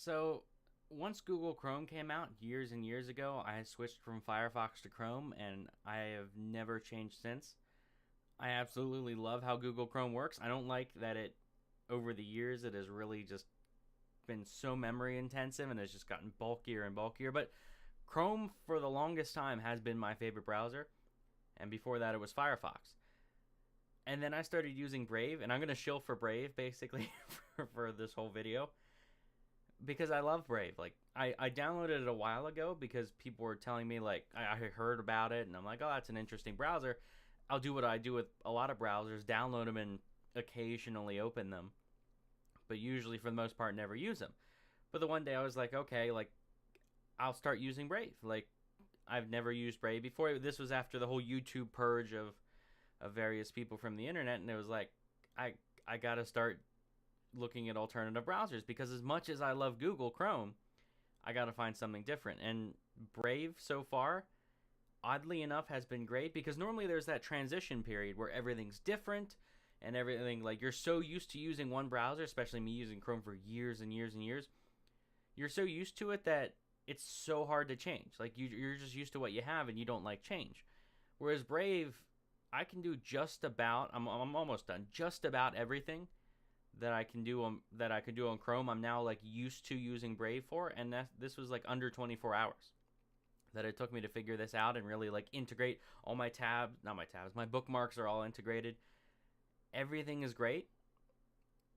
So once Google Chrome came out years and years ago, I switched from Firefox to Chrome, and I have never changed since. I absolutely love how Google Chrome works. I don't like that over the years, it has really just been so memory intensive and has just gotten bulkier and bulkier. But Chrome, for the longest time, has been my favorite browser, and before that, it was Firefox. And then I started using Brave, and I'm going to shill for Brave basically for this whole video because I love Brave. Like I downloaded it a while ago because people were telling me, like, I heard about it and I'm like, oh, that's an interesting browser. I'll do what I do with a lot of browsers, download them and occasionally open them, but usually for the most part never use them. But the one day I was like, okay, like I'll start using Brave. Like I've never used Brave before. This was after the whole YouTube purge of various people from the internet, and it was like I got to start looking at alternative browsers because as much as I love Google Chrome, I got to find something different. And Brave so far, oddly enough, has been great because normally there's that transition period where everything's different and everything, like, you're so used to using one browser, especially me using Chrome for years and years and years. You're so used to it that it's so hard to change. Like you're just used to what you have and you don't like change. Whereas Brave, I can do just about, I'm almost done, just about everything that I can do on Chrome. I'm now like used to using Brave for, and this was like under 24 hours that it took me to figure this out and really like integrate all my tabs, not my tabs, my bookmarks are all integrated. Everything is great,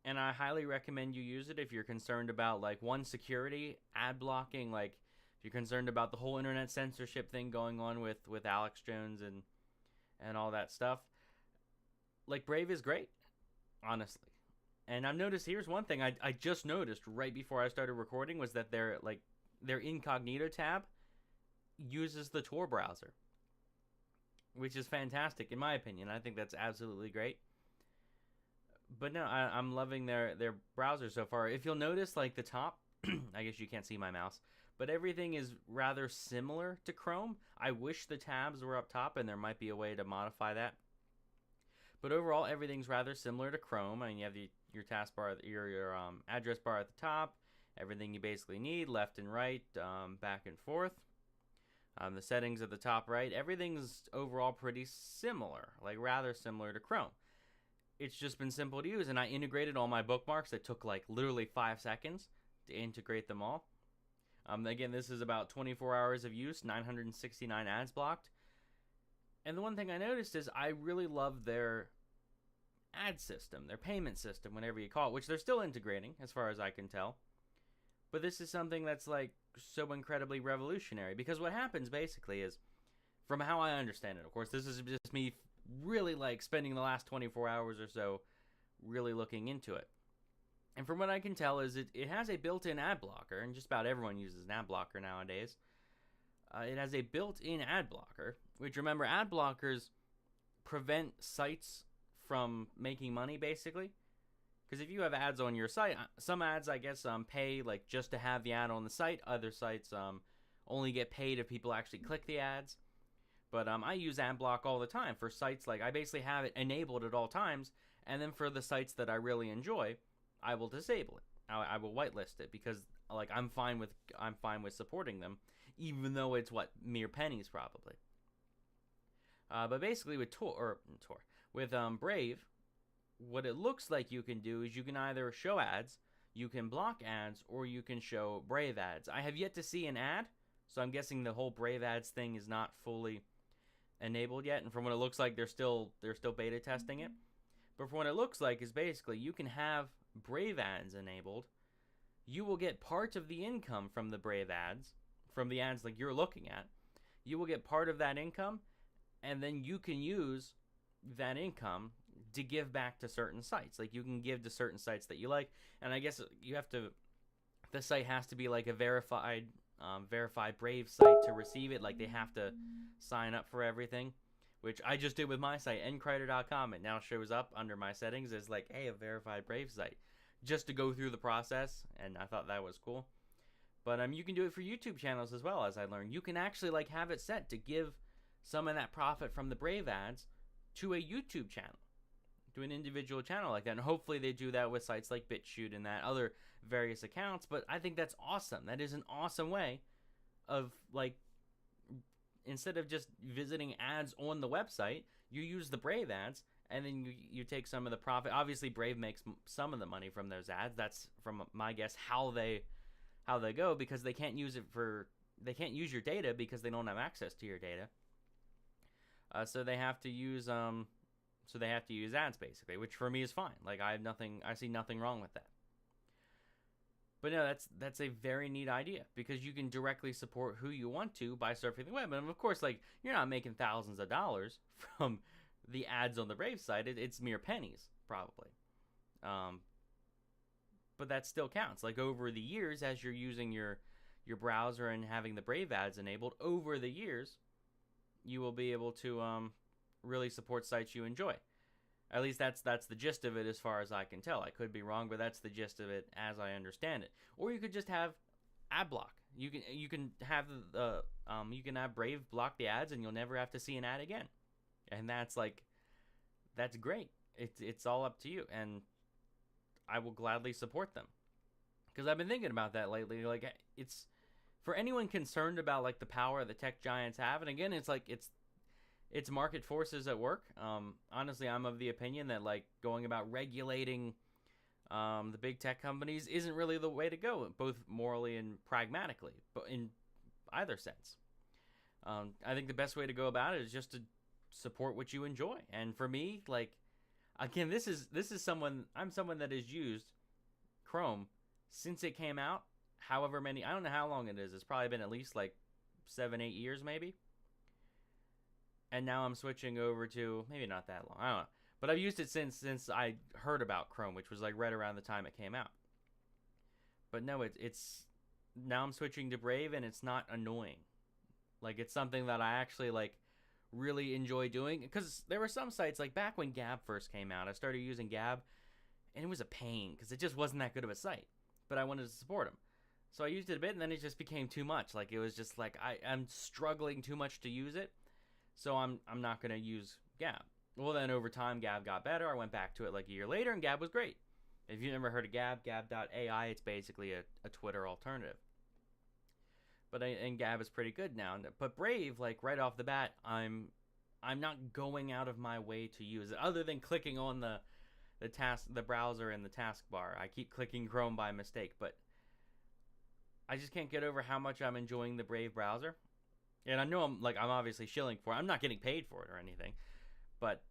and I highly recommend you use it if you're concerned about, like, one, security, ad blocking, like if you're concerned about the whole internet censorship thing going on with Alex Jones and all that stuff. Like, Brave is great, honestly. And I've noticed, here's one thing I just noticed right before I started recording, was that their Incognito tab uses the Tor browser, which is fantastic in my opinion. I think that's absolutely great. But no, I'm loving their browser so far. If you'll notice, like, the top, I guess you can't see my mouse, but everything is rather similar to Chrome. I wish the tabs were up top, and there might be a way to modify that. But overall, everything's rather similar to Chrome. I mean, you have your taskbar, your address bar at the top, everything you basically need, left and right, back and forth. The settings at the top right, everything's overall pretty similar, like rather similar to Chrome. It's just been simple to use, and I integrated all my bookmarks. It took like literally 5 seconds to integrate them all. Again, this is about 24 hours of use, 969 ads blocked. And the one thing I noticed is I really love their ad system, their payment system, whatever you call it, which they're still integrating as far as I can tell. But this is something that's like so incredibly revolutionary, because what happens basically is, from how I understand it, of course, this is just me really like spending the last 24 hours or so really looking into it. And from what I can tell is it has a built-in ad blocker, and just about everyone uses an ad blocker nowadays. It has a built-in ad blocker, which, remember, ad blockers prevent sites from making money, basically. Because if you have ads on your site, some ads, I guess, pay like just to have the ad on the site. Other sites only get paid if people actually click the ads. But I use ad block all the time for sites. Like, I basically have it enabled at all times, and then for the sites that I really enjoy, I will disable it. I will whitelist it because, like, I'm fine with supporting them, even though it's mere pennies probably. But basically with Brave, what it looks like you can do is you can either show ads, you can block ads, or you can show Brave ads. I have yet to see an ad, so I'm guessing the whole Brave ads thing is not fully enabled yet. And from what it looks like, they're still beta testing it. But from what it looks like is basically you can have Brave ads enabled. You will get part of the income from the Brave ads, from the ads like you're looking at. You will get part of that income, and then you can use that income to give back to certain sites. Like, you can give to certain sites that you like, and I guess the site has to be like a verified Brave site to receive it. Like, they have to sign up for everything, which I just did with my site, nkreider.com. It now shows up under my settings as like, hey, a verified Brave site, just to go through the process, and I thought that was cool. But you can do it for YouTube channels as well, as I learned. You can actually like have it set to give some of that profit from the Brave ads to a YouTube channel, an individual channel like that. And hopefully they do that with sites like BitChute and that other various accounts. But I think that's awesome. That is an awesome way of, like, instead of just visiting ads on the website, you use the Brave ads, and then you take some of the profit. Obviously, Brave makes some of the money from those ads. That's, from my guess, how they go, because they can't use your data because they don't have access to your data. So they have to use ads, basically, which for me is fine. Like, I see nothing wrong with that. But no, that's a very neat idea, because you can directly support who you want to by surfing the web. And of course, like, you're not making thousands of dollars from the ads on the Brave site. It's mere pennies, probably. But that still counts. Like, over the years, as you're using your browser and having the Brave ads enabled, over the years, you will be able to really support sites you enjoy. At least that's the gist of it, as far as I can tell. I could be wrong, but that's the gist of it as I understand it. Or you could just have ad block. You can have Brave block the ads, and you'll never have to see an ad again. And that's great. It's all up to you, and I will gladly support them, because I've been thinking about that lately. Like, it's for anyone concerned about, like, the power the tech giants have, and again, it's market forces at work. Honestly, I'm of the opinion that, like, going about regulating the big tech companies isn't really the way to go, both morally and pragmatically, but in either sense. I think the best way to go about it is just to support what you enjoy. And for me, like, again, I'm someone that has used Chrome since it came out. However many, I don't know how long it is. It's probably been at least like 7-8 years, maybe. And now I'm switching over to, maybe not that long, I don't know. But I've used it since I heard about Chrome, which was like right around the time it came out. But no, it's now I'm switching to Brave, and it's not annoying. Like, it's something that I actually, like, really enjoy doing. Because there were some sites, like back when Gab first came out, I started using Gab, and it was a pain because it just wasn't that good of a site. But I wanted to support them. So I used it a bit, and then it just became too much. Like, it was just like, I'm struggling too much to use it. So I'm not going to use Gab. Well, then over time, Gab got better. I went back to it like a year later, and Gab was great. If you've never heard of Gab, Gab.ai, it's basically a Twitter alternative. And Gab is pretty good now. But Brave, like, right off the bat, I'm not going out of my way to use it, other than clicking on the browser in the taskbar. I keep clicking Chrome by mistake, but I just can't get over how much I'm enjoying the Brave browser. And I know I'm obviously shilling for it. I'm not getting paid for it or anything, but,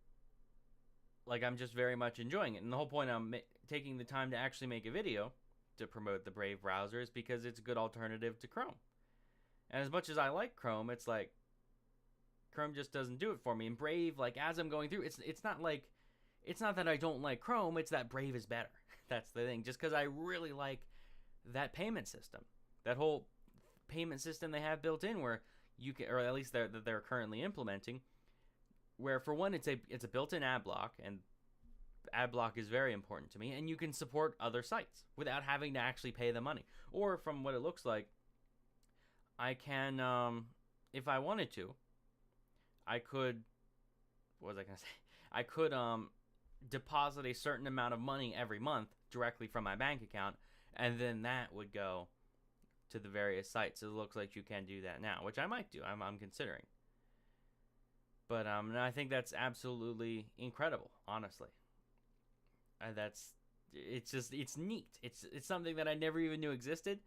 like, I'm just very much enjoying it. And the whole point I'm taking the time to actually make a video to promote the Brave browser is because it's a good alternative to Chrome. And as much as I like Chrome, it's like Chrome just doesn't do it for me. And Brave, like, as I'm going through, it's not that I don't like Chrome, it's that Brave is better. That's the thing. Just because I really like that payment system, that whole payment system they have built in, where you can, or at least they're currently implementing, where for one, it's a built-in ad block, and ad block is very important to me, and you can support other sites without having to actually pay the money. Or from what it looks like, I can, if I wanted to, I could, what was I going to say? I could deposit a certain amount of money every month directly from my bank account, and then that would go to the various sites. It looks like you can do that now, which I might do. I'm considering. But I think that's absolutely incredible, honestly. It's neat. It's something that I never even knew existed.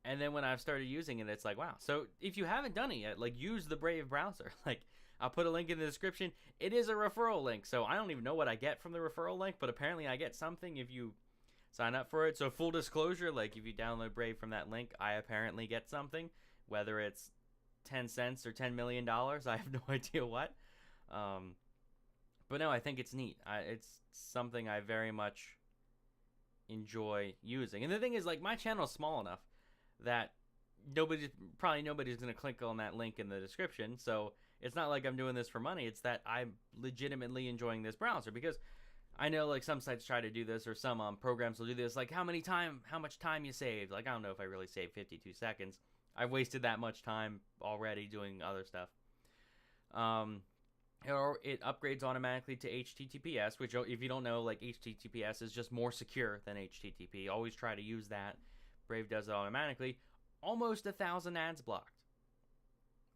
And then when I've started using it, it's like, wow. So if you haven't done it yet, like, use the Brave browser. Like, I'll put a link in the description. It is a referral link, so I don't even know what I get from the referral link, but apparently I get something if you sign up for it. So full disclosure, like, if you download Brave from that link, I apparently get something, whether it's 10 cents or $10 million. I have no idea what. But no, I think it's neat. It's something I very much enjoy using. And the thing is, like, my channel is small enough that nobody's going to click on that link in the description. So it's not like I'm doing this for money. It's that I'm legitimately enjoying this browser, because I know, like, some sites try to do this, or some programs will do this, like, how much time you saved. Like, I don't know if I really saved 52 seconds. I've wasted that much time already doing other stuff. And or it upgrades automatically to HTTPS, which, if you don't know, like, HTTPS is just more secure than HTTP. Always try to use that. Brave does it automatically. Almost 1,000 ads blocked.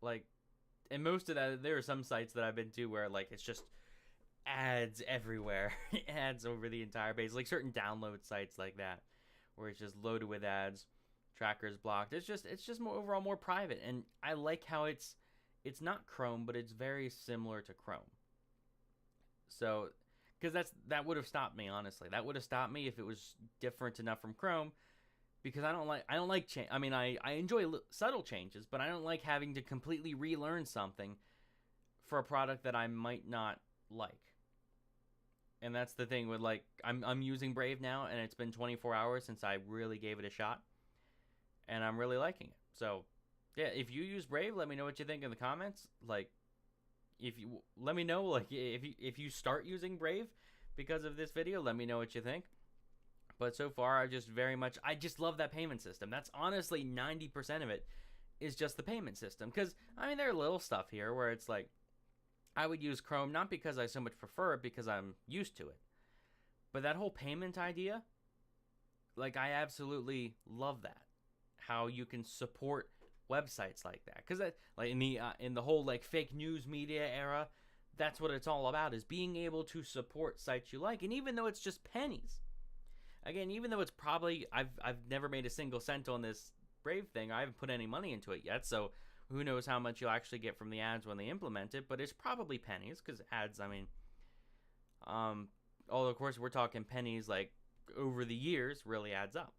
Like, and most of that, there are some sites that I've been to where, like, it's just ads everywhere. Ads over the entire page. Like certain download sites like that, where it's just loaded with ads. Trackers blocked. It's just more overall more private, and I like how it's not Chrome, but it's very similar to Chrome. So, because that would have stopped me, honestly. That would have stopped me if it was different enough from Chrome, because I don't like change. I mean, I enjoy subtle changes, but I don't like having to completely relearn something for a product that I might not like. And that's the thing with, like, I'm using Brave now, and it's been 24 hours since I really gave it a shot, and I'm really liking it. So, yeah, if you use Brave, let me know what you think in the comments. Like, let me know, like, if you start using Brave because of this video, let me know what you think. But so far, I just love that payment system. That's honestly 90% of it is just the payment system. Because, I mean, there are little stuff here where it's like, I would use Chrome not because I so much prefer it, because I'm used to it. But that whole payment idea, like, I absolutely love that. How you can support websites like that, because like in the whole, like, fake news media era, that's what it's all about, is being able to support sites you like. And even though it's just pennies, again, even though it's probably I've never made a single cent on this Brave thing, I haven't put any money into it yet, so who knows how much you'll actually get from the ads when they implement it, but it's probably pennies, because ads, I mean, although of course we're talking pennies, like, over the years really adds up.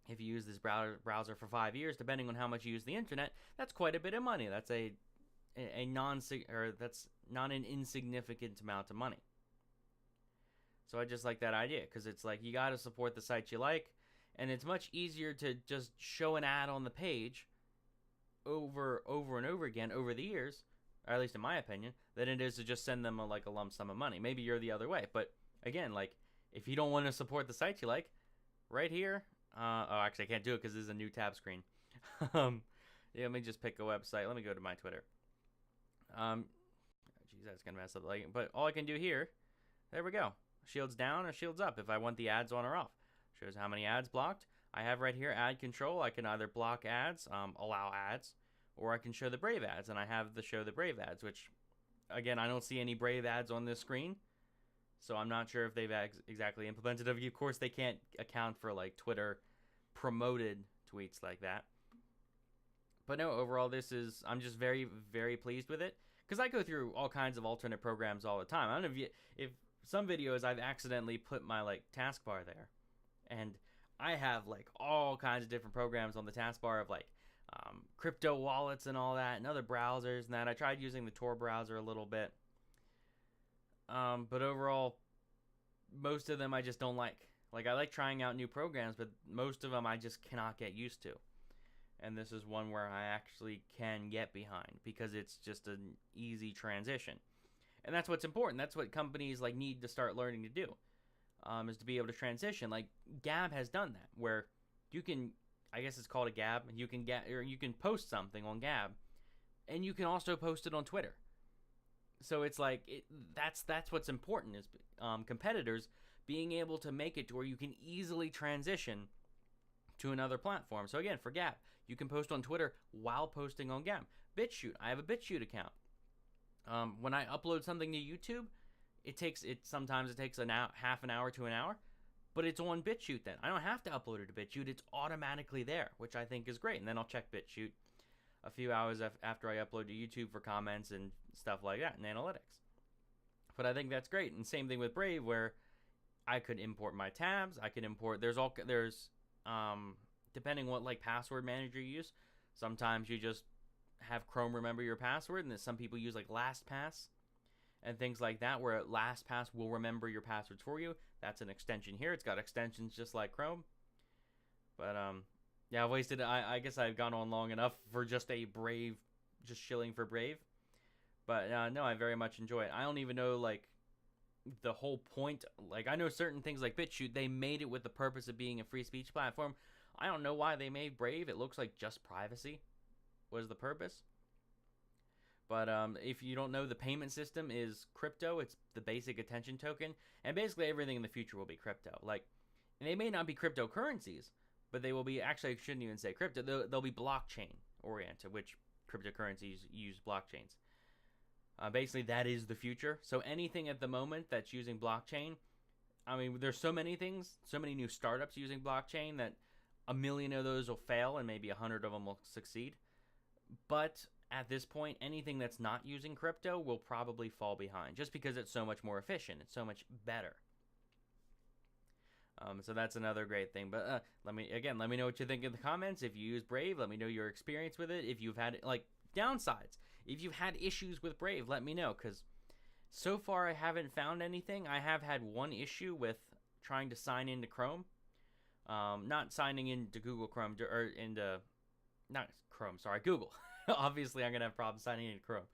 If you use this browser for 5 years, depending on how much you use the internet, that's quite a bit of money. That's that's not an insignificant amount of money. So I just like that idea, because it's like, you got to support the sites you like, and it's much easier to just show an ad on the page over and over again over the years, or at least in my opinion, than it is to just send them a lump sum of money. Maybe you're the other way, but again, like, if you don't want to support the sites you like, right here, oh, actually I can't do it because this is a new tab screen. Yeah, let me just pick a website. Let me go to my Twitter. Geez, that's gonna mess up. Like, but all I can do here, there we go. Shields down or shields up if I want the ads on or off. Shows how many ads blocked. I have right here ad control. I can either block ads, allow ads, or I can show the Brave ads, and I have the show the Brave ads, which, again, I don't see any Brave ads on this screen, so I'm not sure if they've exactly implemented it. Of course, they can't account for, like, Twitter promoted tweets like that. But no, overall, I'm just very, very pleased with it, because I go through all kinds of alternate programs all the time. I don't know if some videos I've accidentally put my, like, taskbar there, and I have, like, all kinds of different programs on the taskbar of, like, crypto wallets and all that, and other browsers and that. I tried using the Tor browser a little bit. But overall, most of them I just don't like. Like, I like trying out new programs, but most of them I just cannot get used to. And this is one where I actually can get behind, because it's just an easy transition. And that's what's important. That's what companies, like, need to start learning to do. Is to be able to transition. Like, Gab has done that, where you can, I guess it's called a Gab, you can post something on Gab, and you can also post it on Twitter. So it's like, that's what's important, is competitors being able to make it to where you can easily transition to another platform. So again, for Gab, you can post on Twitter while posting on Gab. BitChute, I have a BitChute account. When I upload something to YouTube, sometimes it takes half an hour to an hour, but it's on BitChute then. I don't have to upload it to BitChute. It's automatically there, which I think is great. And then I'll check BitChute a few hours after I upload to YouTube for comments and stuff like that and analytics. But I think that's great. And same thing with Brave, where I could import my tabs. I could import, depending what, like, password manager you use, sometimes you just have Chrome remember your password, and then some people use, like, LastPass and things like that, where LastPass will remember your passwords for you. That's an extension here. It's got extensions just like Chrome. But, yeah, I guess I've gone on long enough for just a Brave, just shilling for Brave. But, no, I very much enjoy it. I don't even know, like, the whole point. Like, I know certain things like BitChute, they made it with the purpose of being a free speech platform. I don't know why they made Brave. It looks like just privacy was the purpose. But if you don't know, the payment system is crypto. It's the basic attention token, and basically everything in the future will be crypto. Like, and they may not be cryptocurrencies, but they will be. Actually, I shouldn't even say crypto. They'll be blockchain oriented, which cryptocurrencies use blockchains. Basically, that is the future. So anything at the moment that's using blockchain, I mean, there's so many things, so many new startups using blockchain that a million of those will fail and maybe 100 of them will succeed. But at this point, anything that's not using crypto will probably fall behind just because it's so much more efficient. It's so much better. So that's another great thing. But let me know what you think in the comments. If you use Brave, let me know your experience with it. If you've had like downsides, if you've had issues with Brave, let me know, because so far I haven't found anything. I have had one issue with trying to sign into Chrome, not signing into Google Chrome or into not Chrome, sorry, Google. Obviously, I'm gonna have problems signing into Chrome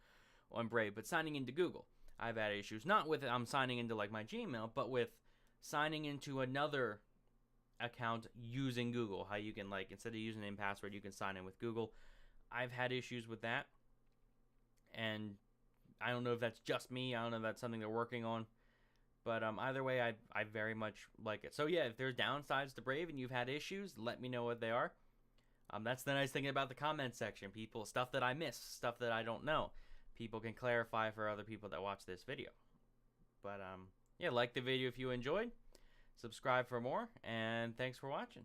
on Brave, but signing into Google, I've had issues. Not with I'm signing into like my Gmail, but with signing into another account using Google. How you can, like, instead of using in password, you can sign in with Google. I've had issues with that, and I don't know if that's just me. I don't know if that's something they're working on, but either way, I very much like it. So yeah, if there's downsides to Brave and you've had issues, let me know what they are. That's the nice thing about the comment section. People, stuff that I miss, stuff that I don't know, people can clarify for other people that watch this video. But yeah, like the video if you enjoyed, subscribe for more, and thanks for watching.